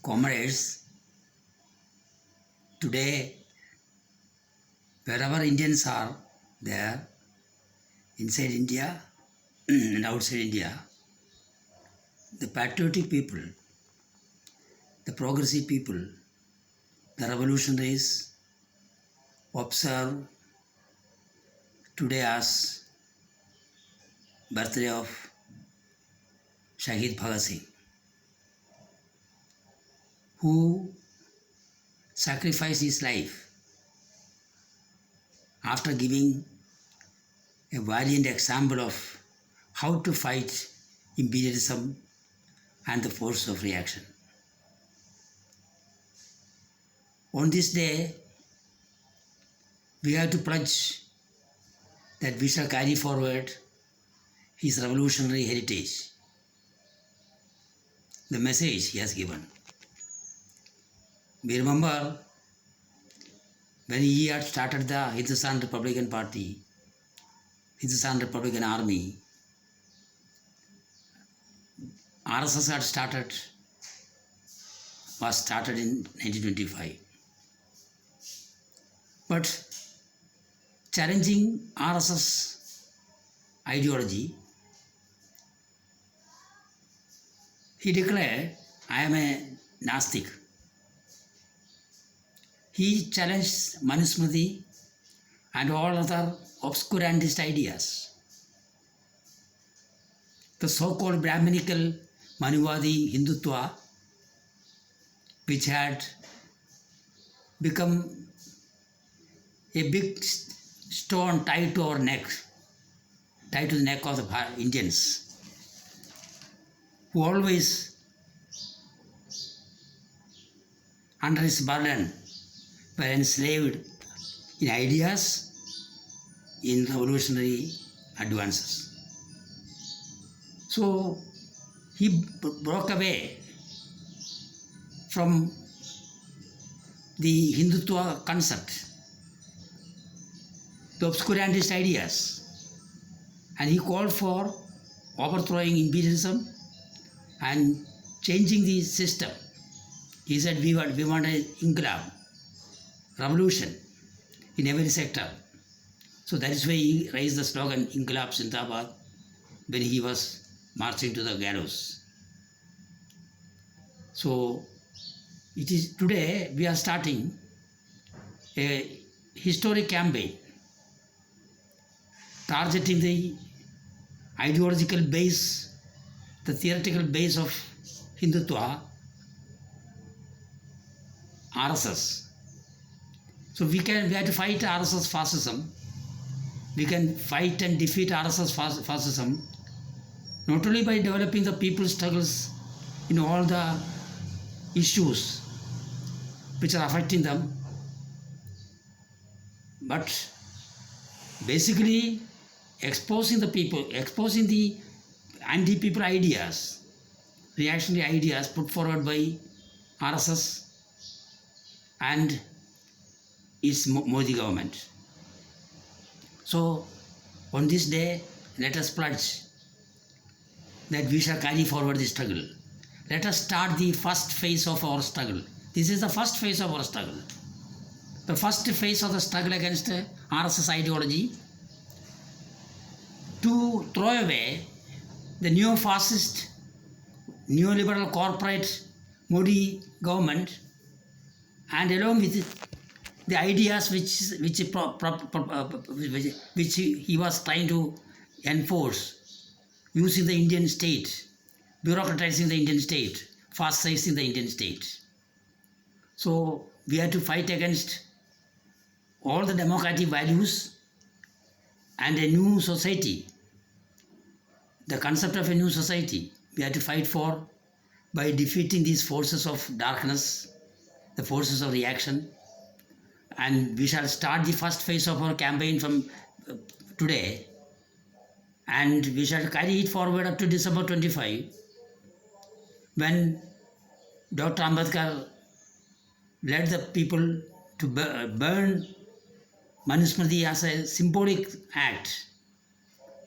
Comrades, today, wherever Indians are there, inside India and outside India, the patriotic people, the progressive people, the revolutionaries observe today as birthday of Shahid Bhagat Singh, who sacrificed his life after giving a valiant example of how to fight imperialism and the force of reaction. On this day, we have to pledge that we shall carry forward his revolutionary heritage, the message he has given. We remember when he had started the Hindustan Republican Party, Hindustan Republican Army, RSS was started in 1925. But challenging RSS ideology, he declared, I am a Nastik. He challenged Manusmriti and all other obscurantist ideas. The so-called Brahminical Manuvadi Hindutva, which had become a big stone tied to our neck, tied to the neck of the Indians, who always, under his burden, were enslaved in ideas, in revolutionary advances. So he broke away from the Hindutva concept, the obscurantist ideas, and he called for overthrowing imperialism and changing the system. He said we want an inqilab, revolution in every sector. So that is why he raised the slogan Inqilab Zindabad when he was marching to the gallows. So it is today we are starting a historic campaign targeting the ideological base, the theoretical base of Hindutva, RSS. So we have to fight RSS fascism. We can fight and defeat RSS fascism not only by developing the people's struggles in all the issues which are affecting them, but basically exposing the people, exposing the anti-people ideas, reactionary ideas put forward by RSS and its Modi government. So on this day, let us pledge that we shall carry forward the struggle. Let us start the first phase of our struggle. This is the first phase of our struggle. The first phase of the struggle against RSS ideology, to throw away the neo-fascist, neoliberal corporate Modi government, and along with the ideas which he was trying to enforce, using the Indian state, bureaucratizing the Indian state, fascizing the Indian state. So we have to fight against all the democratic values and a new society. The concept of a new society we have to fight for by defeating these forces of darkness, the forces of reaction. And we shall start the first phase of our campaign from today, and we shall carry it forward up to December 25, when Dr. Ambedkar led the people to burn Manusmriti as a symbolic act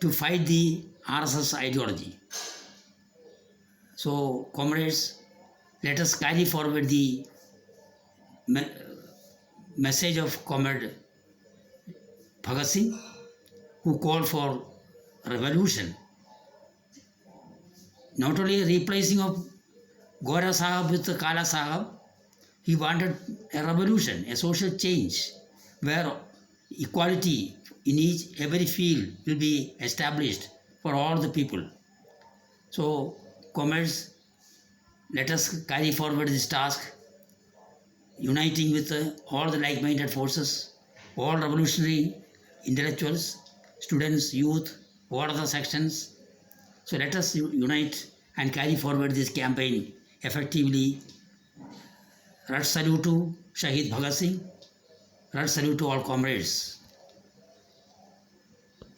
to fight the RSS ideology. So, comrades, Let us carry forward the me- message of Comrade Bhagat Singh, who called for revolution, not only a replacing of Gora Sahab with the Kala Sahab. He wanted a revolution, a social change, where equality in every field will be established for all the people. So, comrades, let us carry forward this task, uniting with all the like-minded forces, all revolutionary intellectuals, students, youth, all other sections. So let us unite and carry forward this campaign effectively. Red salute to Shahid Bhagat Singh. Red salute to all comrades.